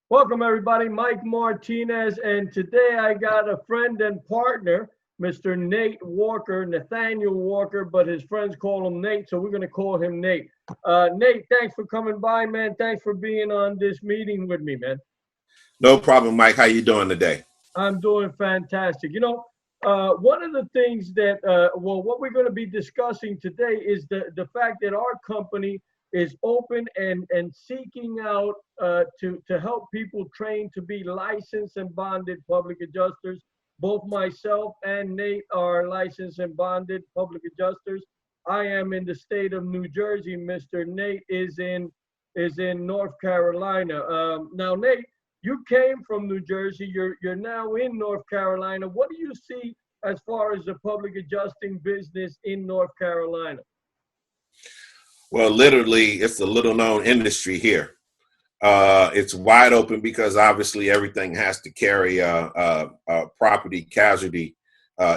Welcome, everybody. Mike Martinez, and today I got a friend and partner, Mr. Nate Walker, Nathaniel Walker, but his friends call him Nate, so we're going to call him Nate. Nate, thanks for coming by, man. Thanks for being on this meeting with me, man. No problem, Mike. How you doing today? I'm doing fantastic. One of the things that, what we're going to be discussing today is the fact that our company is open and seeking out to help people train to be licensed and bonded public adjusters. Both myself and Nate are licensed and bonded public adjusters. I am in the state of New Jersey. Mr. Nate is in North Carolina. Now, Nate, you came from New Jersey. You're now in North Carolina. What do you see as far as the public adjusting business in North Carolina? Well, literally, it's a little known industry here. It's wide open because obviously everything has to carry property casualty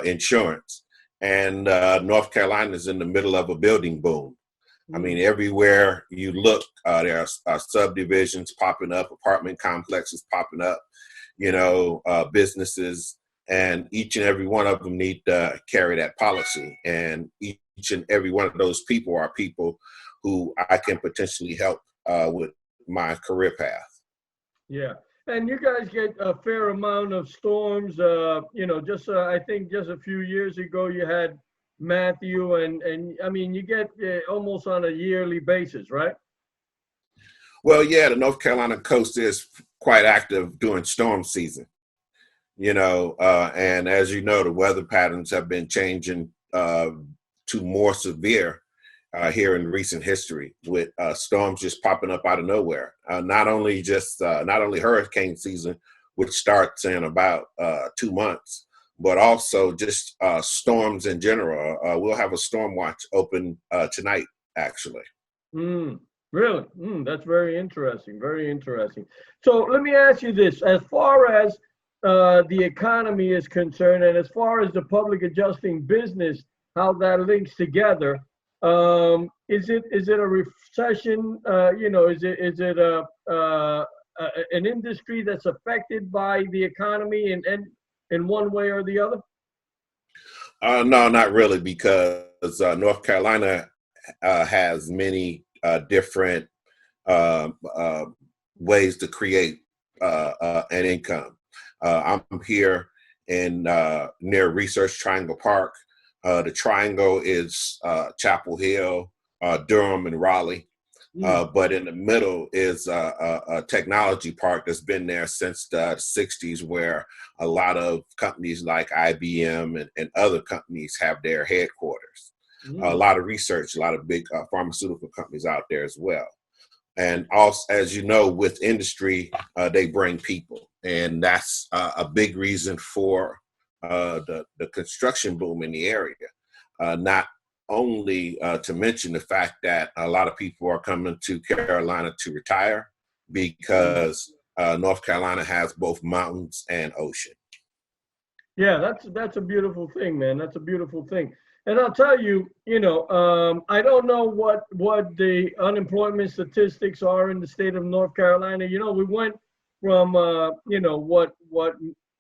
insurance. And North Carolina is in the middle of a building boom. I mean, everywhere you look, there are subdivisions popping up, apartment complexes popping up, businesses, and each and every one of them need to carry that policy. And each and every one of those people are people who I can potentially help with my career path. Yeah. And you guys get a fair amount of storms. I think just a few years ago you had Matthew, and I mean, you get almost on a yearly basis, right? Well, yeah, the North Carolina coast is quite active during storm season, and as you know, the weather patterns have been changing to more severe here in recent history, with storms just popping up out of nowhere. Not only hurricane season, which starts in about 2 months, but also just storms in general. We'll have a storm watch open tonight, actually. Really? That's very interesting. Very interesting. So let me ask you this: as far as the economy is concerned, and as far as the public adjusting business, how that links together, is it a recession? Is it an industry that's affected by the economy and in one way or the other? No, not really, because North Carolina has many different ways to create an income. I'm here in near Research Triangle Park. The Triangle is Chapel Hill, Durham, and Raleigh. But in the middle is a technology park that's been there since the 60s, where a lot of companies like IBM and other companies have their headquarters. A lot of research, a lot of big pharmaceutical companies out there as well. And also, as you know, with industry, they bring people. And that's a big reason for the construction boom in the area. Not only to mention the fact that a lot of people are coming to Carolina to retire, because North Carolina has both mountains and ocean. Yeah, that's a beautiful thing, man. That's a beautiful thing. And I'll tell you, I don't know what the unemployment statistics are in the state of North Carolina. We went from what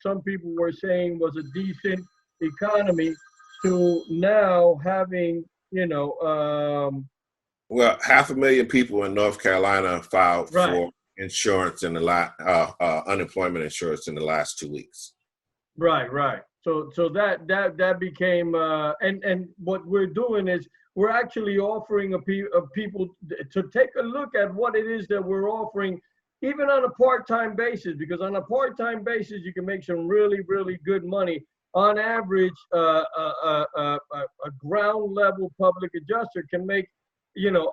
some people were saying was a decent economy to now having, well, 500,000 people in North Carolina filed for insurance in the unemployment insurance in the last 2 weeks. Right. So that became and what we're doing is we're actually offering people to take a look at what it is that we're offering, even on a part-time basis, because on a part-time basis you can make some really, really good money. On average, a ground level public adjuster can make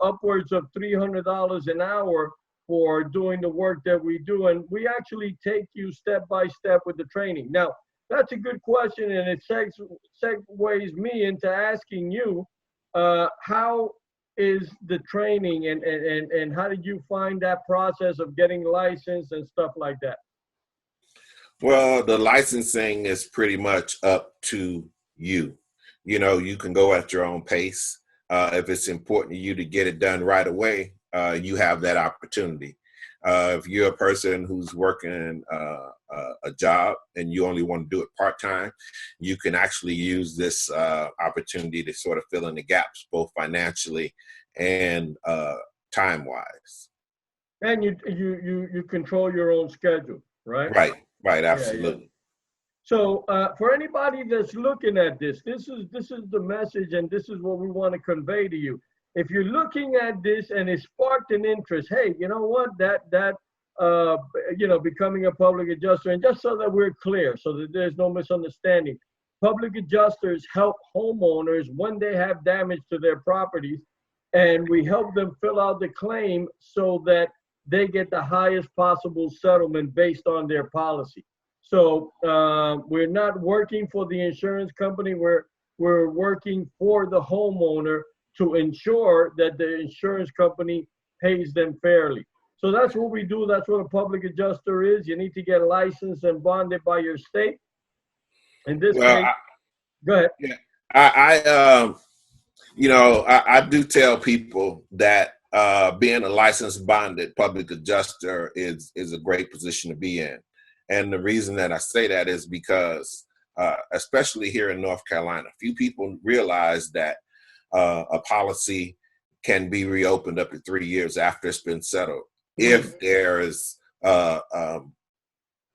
upwards of $300 an hour for doing the work that we do, and we actually take you step by step with the training. Now, that's a good question, and it segues me into asking you, how is the training, and how did you find that process of getting licensed and stuff like that? Well, the licensing is pretty much up to you. You can go at your own pace. If it's important to you to get it done right away, you have that opportunity. If you're a person who's working a job and you only want to do it part-time, you can actually use this opportunity to sort of fill in the gaps, both financially and time-wise. And you control your own schedule, right? Right, Yeah, yeah. absolutely. So for anybody that's looking at this, this is the message, and this is what we want to convey to you. If you're looking at this and it sparked an interest, hey, you know what, becoming a public adjuster, and just so that we're clear, so that there's no misunderstanding, public adjusters help homeowners when they have damage to their properties, and we help them fill out the claim so that they get the highest possible settlement based on their policy. So we're not working for the insurance company. We're working for the homeowner to ensure that the insurance company pays them fairly. So that's what we do. That's what a public adjuster is. You need to get licensed and bonded by your state. In this case, go ahead. Yeah, I do tell people that being a licensed bonded public adjuster is a great position to be in. And the reason that I say that is because, especially here in North Carolina, few people realize that a policy can be reopened up to 3 years after it's been settled. If there is,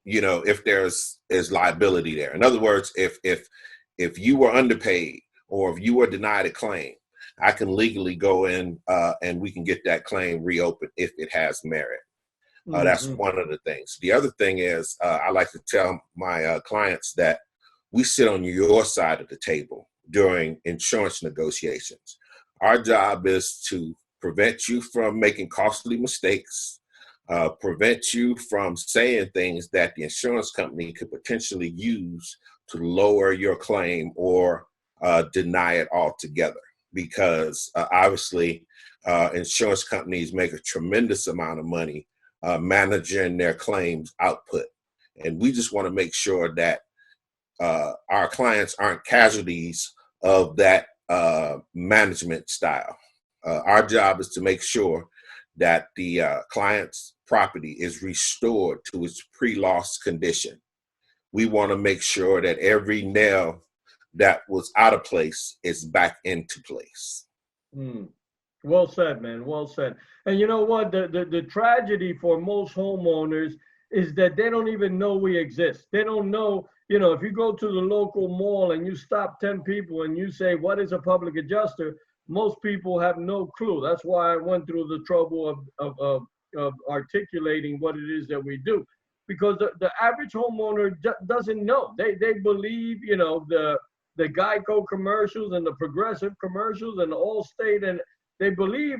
if there's liability there. In other words, if you were underpaid or if you were denied a claim, I can legally go in and we can get that claim reopened if it has merit. That's one of the things. The other thing is I like to tell my clients that we sit on your side of the table during insurance negotiations. Our job is to prevent you from making costly mistakes, prevent you from saying things that the insurance company could potentially use to lower your claim or deny it altogether. Because obviously insurance companies make a tremendous amount of money managing their claims output. And we just want to make sure that our clients aren't casualties of that management style. Our job is to make sure that the client's property is restored to its pre-loss condition. We want to make sure that every nail that was out of place is back into place. Well said, man. Well said. And you know what? The tragedy for most homeowners is that they don't even know we exist. They don't know, if you go to the local mall and you stop 10 people and you say, what is a public adjuster? Most people have no clue. That's why I went through the trouble of articulating what it is that we do. Because the average homeowner doesn't know. They believe, the Geico commercials and the Progressive commercials and the Allstate, and they believe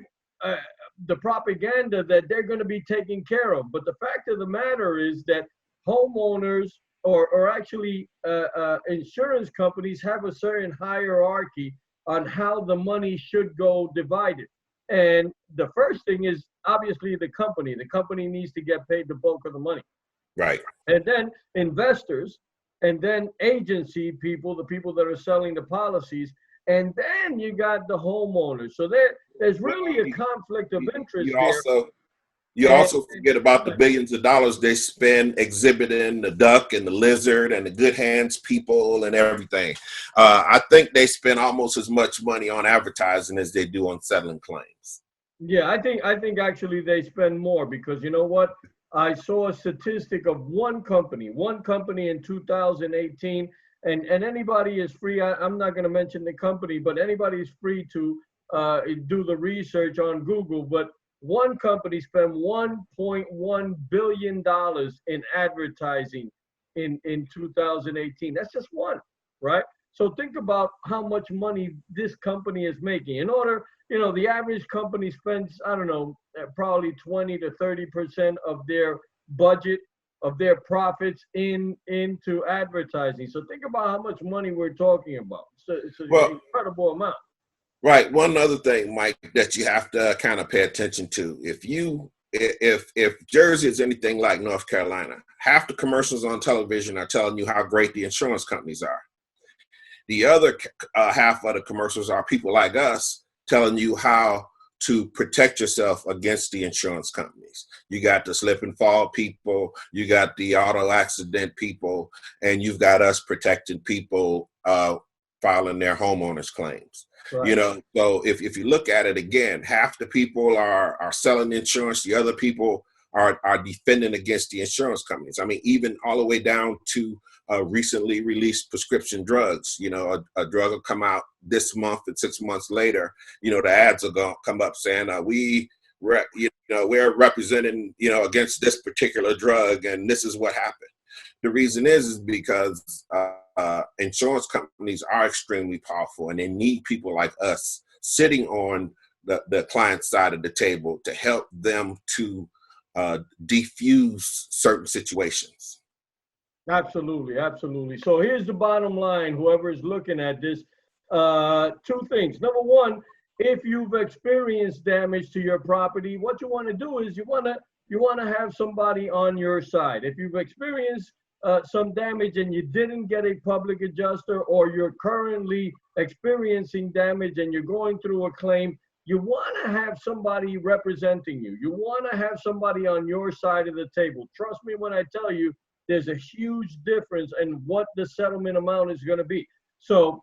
the propaganda that they're going to be taken care of. But the fact of the matter is that homeowners or actually insurance companies have a certain hierarchy on how the money should go divided. And the first thing is obviously the company. The company needs to get paid the bulk of the money. Right. And then investors, and then agency people, the people that are selling the policies, and then you got the homeowners. So there's really a conflict of interest there. You also forget about the billions of dollars they spend exhibiting the duck and the lizard and the good hands people and everything. I think they spend almost as much money on advertising as they do on settling claims. Yeah, I think actually they spend more, because you know what? I saw a statistic of one company in 2018, and anybody is free. I'm not going to mention the company, but anybody is free to do the research on Google. But one company spent $1.1 billion in advertising in 2018. That's just one, right? So think about how much money this company is making. In order, the average company spends, I don't know, probably 20 to 30% of their budget, of their profits into advertising. So think about how much money we're talking about. So it's an incredible amount. Right. One other thing, Mike, that you have to kind of pay attention to. If Jersey is anything like North Carolina, half the commercials on television are telling you how great the insurance companies are. The other half of the commercials are people like us telling you how to protect yourself against the insurance companies. You got the slip and fall people, you got the auto accident people, and you've got us protecting people filing their homeowners claims. Right. You know, so if you look at it again, half the people are selling insurance, the other people are defending against the insurance companies. I mean, even all the way down to recently released prescription drugs. You know, a drug will come out this month, and 6 months later, you know, the ads are going to come up saying, we're representing, you know, against this particular drug, and this is what happened. The reason is because insurance companies are extremely powerful, and they need people like us sitting on the client side of the table to help them to defuse certain situations. Absolutely, absolutely. So here's the bottom line, whoever is looking at this, two things. Number one, if you've experienced damage to your property, what you want to do is you want to have somebody on your side. If you've experienced some damage and you didn't get a public adjuster, or you're currently experiencing damage and you're going through a claim, you want to have somebody representing you. You want to have somebody on your side of the table. Trust me when I tell you, there's a huge difference in what the settlement amount is going to be. So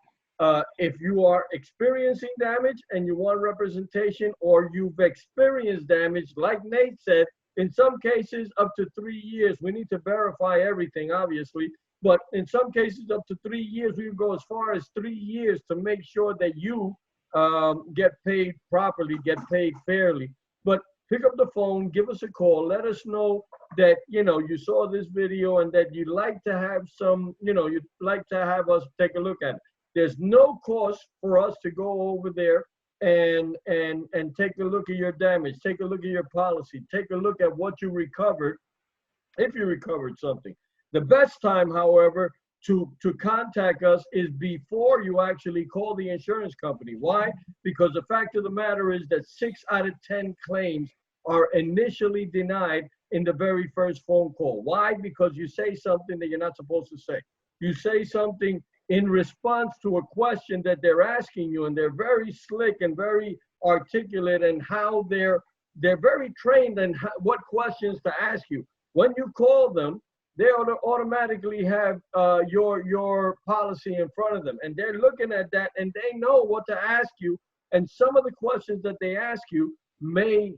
if you are experiencing damage and you want representation, or you've experienced damage, like Nate said, in some cases up to 3 years, we need to verify everything, obviously, but in some cases up to 3 years, we go as far as 3 years to make sure that you get paid properly, get paid fairly. But pick up the phone, give us a call, let us know that, you know, you saw this video and that you'd like to have some, you know, you'd like to have us take a look at it. There's no cost for us to go over there and take a look at your damage, take a look at your policy, take a look at what you recovered, if you recovered something. The best time, however, to contact us is before you actually call the insurance company. Why? Because the fact of the matter is that 6 out of 10 claims are initially denied in the very first phone call. Why? Because you say something that you're not supposed to say. You say something in response to a question that they're asking you, and they're very slick and very articulate, and how they're very trained in what questions to ask you. When you call them, they automatically have your policy in front of them, and they're looking at that, and they know what to ask you. And some of the questions that they ask you may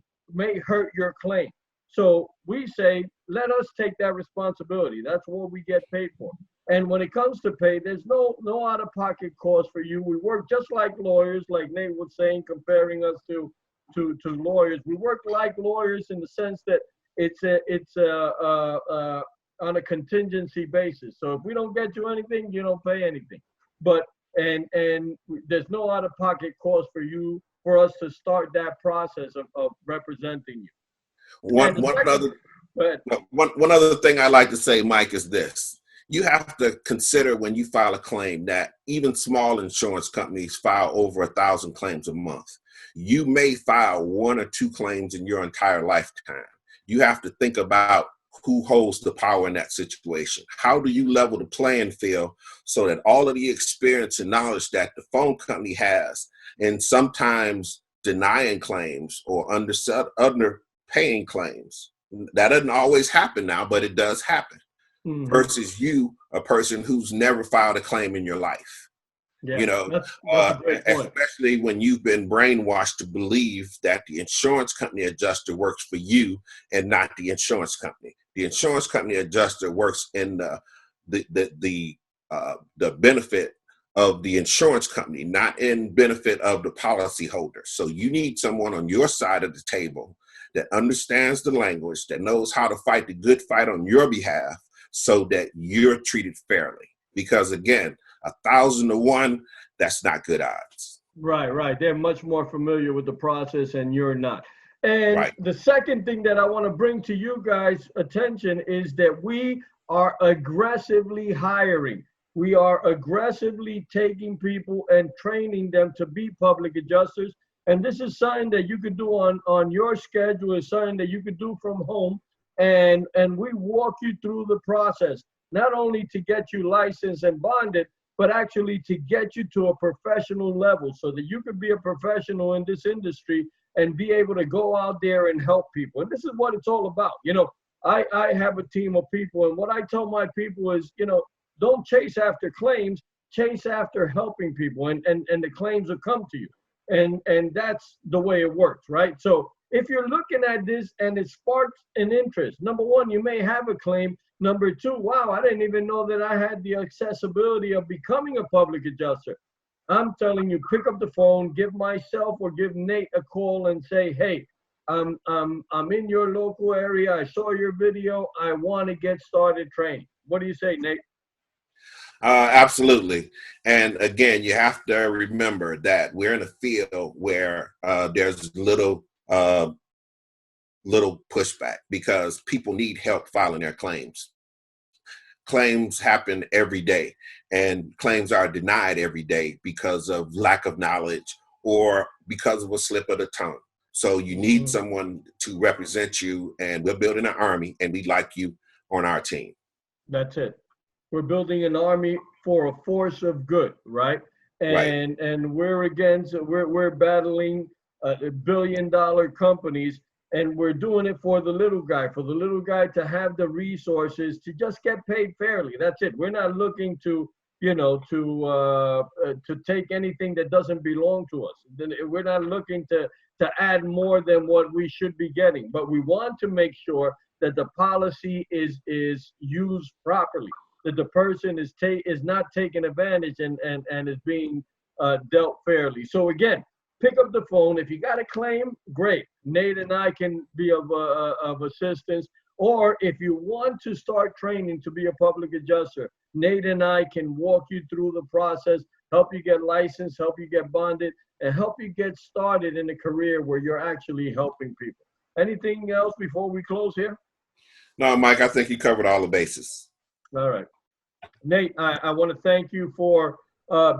hurt your claim. So we say, let us take that responsibility. That's what we get paid for. And when it comes to pay, there's no out-of-pocket cost for you. We work just like lawyers, like Nate was saying, comparing us to lawyers. We work like lawyers in the sense that it's on a contingency basis. So if we don't get you anything, you don't pay anything. But and there's no out-of-pocket cost for us to start that process of representing you. One other thing I like to say, Mike, is this. You have to consider when you file a claim that even small insurance companies file over 1,000 claims a month. You may file 1 or 2 claims in your entire lifetime. You have to think about who holds the power in that situation. How do you level the playing field so that all of the experience and knowledge that the phone company has in sometimes denying claims or underpaying claims, that doesn't always happen now, but it does happen. Mm-hmm. Versus you, a person who's never filed a claim in your life. Yeah, you know, that's a great point. Especially when you've been brainwashed to believe that the insurance company adjuster works for you and not the insurance company. The insurance company adjuster works in the benefit of the insurance company, not in benefit of the policyholder. So you need someone on your side of the table that understands the language, that knows how to fight the good fight on your behalf, so that you're treated fairly. Because again, 1,000 to 1, that's not good odds. Right. They're much more familiar with the process, and you're not. And the second thing that I want to bring to you guys' attention is that we are aggressively hiring. We are aggressively taking people and training them to be public adjusters. And this is something that you could do on your schedule. It's something that you could do from home. And we walk you through the process, not only to get you licensed and bonded, but actually to get you to a professional level so that you could be a professional in this industry and be able to go out there and help people. And this is what it's all about. You know, I have a team of people, and what I tell my people is, you know, don't chase after claims, chase after helping people, and the claims will come to you. And that's the way it works, right? So if you're looking at this and it sparks an interest, number one, you may have a claim. Number two, wow, I didn't even know that I had the accessibility of becoming a public adjuster. I'm telling you, pick up the phone, give myself or give Nate a call and say, hey, I'm in your local area. I saw your video. I want to get started training. What do you say, Nate? Absolutely. And again, you have to remember that we're in a field where there's little pushback because people need help filing their claims. Claims happen every day, and claims are denied every day because of lack of knowledge or because of a slip of the tongue. So you need someone to represent you, and we're building an army, and we'd like you on our team. That's it. We're building an army for a force of good, right? And we're battling billion-dollar companies, and we're doing it for the little guy to have the resources to just get paid fairly. That's it. We're not looking to, you know, to take anything that doesn't belong to us. We're not looking to add more than what we should be getting, but we want to make sure that the policy is used properly, that the person is not taken advantage and is being dealt fairly. So again, pick up the phone. If you got a claim, great. Nate and I can be of assistance. Or if you want to start training to be a public adjuster, Nate and I can walk you through the process, help you get licensed, help you get bonded, and help you get started in a career where you're actually helping people. Anything else before we close here? No, Mike, I think you covered all the bases. All right. Nate, I want to thank you for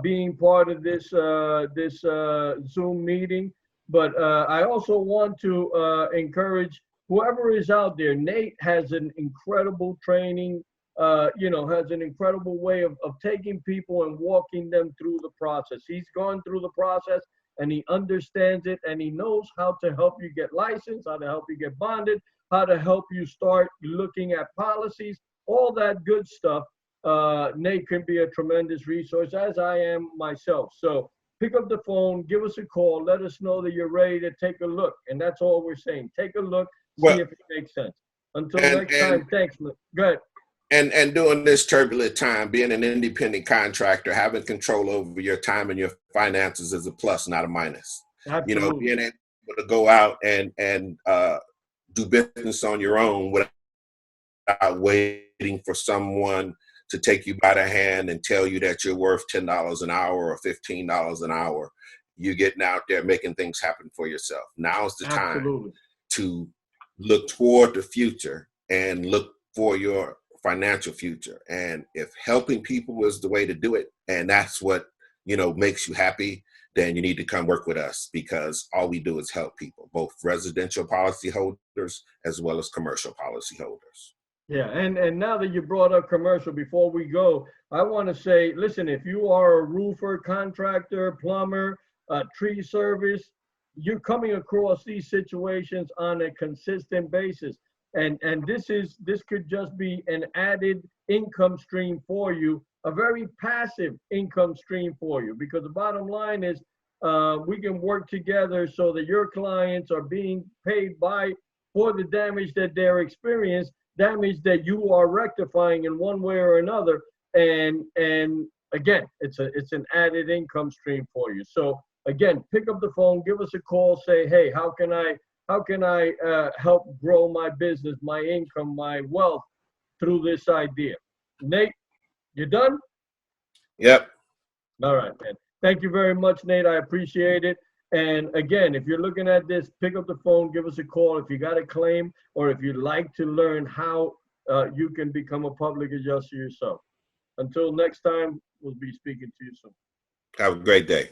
being part of this Zoom meeting, but I also want to encourage whoever is out there. Nate has an incredible training, has an incredible way of taking people and walking them through the process. He's gone through the process and he understands it, and he knows how to help you get licensed, how to help you get bonded, how to help you start looking at policies, all that good stuff. Nate can be a tremendous resource, as I am myself. So pick up the phone, give us a call, let us know that you're ready to take a look. And that's all we're saying. Take a look, see if it makes sense. Until next time, thanks. Go ahead. And during this turbulent time, being an independent contractor, having control over your time and your finances is a plus, not a minus. Absolutely. You know, being able to go out and do business on your own without waiting for someone to take you by the hand and tell you that you're worth $10 an hour or $15 an hour. You're getting out there making things happen for yourself. Now's the time to look toward the future and look for your financial future. And if helping people is the way to do it, and that's what, you know, makes you happy, then you need to come work with us, because all we do is help people, both residential policyholders as well as commercial policyholders. Yeah, and now that you brought up commercial, before we go, I want to say, listen, if you are a roofer, contractor, plumber, tree service, you're coming across these situations on a consistent basis. And this could just be an added income stream for you, a very passive income stream for you, because the bottom line is we can work together so that your clients are being paid for the damage that they're experiencing, damage that you are rectifying in one way or another. And again, it's an added income stream for you. So again, pick up the phone, give us a call, say, hey, how can I help grow my business, my income, my wealth through this idea? Nate, you done? Yep. All right, man. Thank you very much, Nate. I appreciate it. And again, if you're looking at this, pick up the phone, give us a call if you got a claim, or if you'd like to learn how you can become a public adjuster yourself. Until next time, we'll be speaking to you soon. Have a great day.